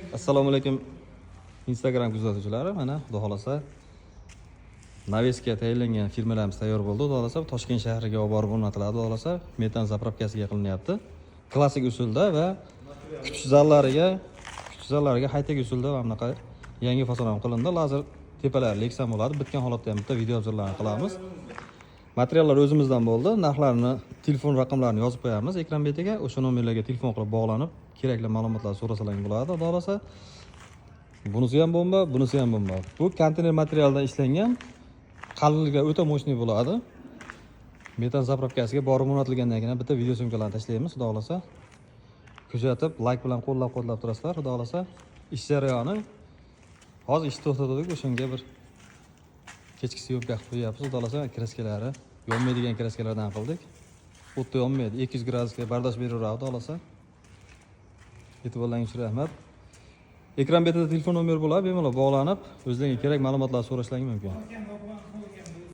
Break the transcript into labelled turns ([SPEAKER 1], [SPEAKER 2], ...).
[SPEAKER 1] Assalomu alaykum Instagram kuzatuvchilari. Mana xudo xolasa Naveska tayyorlangan firmalarimiz tayyor bo'ldi. Xudo xolasa Toshkent shahriga olib borib o'rnatiladi. Xudo xolasa metan zapravkasiga qilinyapti. Klassik usulda va kutish zallariga high-tech usulda va bunaqa yangi fason ham qilindi. Lazer tepalari leksan bo'ladi. Bitgan holatda ham bitta video obzorlarini qilamiz. Materiallar o'zimizdan bo'ldi. Narxlarini, telefon raqamlarini yozib qo'yamiz ekran betiga. O'sha nomerlarga telefon qilib bog'lanib, kerakli ma'lumotlar so'rasalang bo'ladi. Xudo xolasa bunisi ham bomba, bunisi ham bomba. Bu konteyner materialdan ishlangan, qalinligi o'ta mo'shniy bo'ladi. Metan zapravkasiga borib o'rnatilgandan keyin bitta video syomkalarni tashlaymiz. Xudo xolasa kuzatib, like bilan qo'llab-qo'llab turasizlar. Xudo xolasa ish jarayoni hozir ishni to'xtatdik, o'shanga bir kechki syomka qilib qo'yapmiz. Xudo xolasa kraskalari yonmaydigan kraskalardan qildik. O'tda yonmaydi, 200 gradusga bardosh beraveradi. Xudo xolasa e'tiborlaringiz uchun rahmat. Ekran betida telefon nomeri bo'ladi, bemalol bog'lanib, o'zingizga kerak ma'lumotlar so'rashlaringiz mumkin.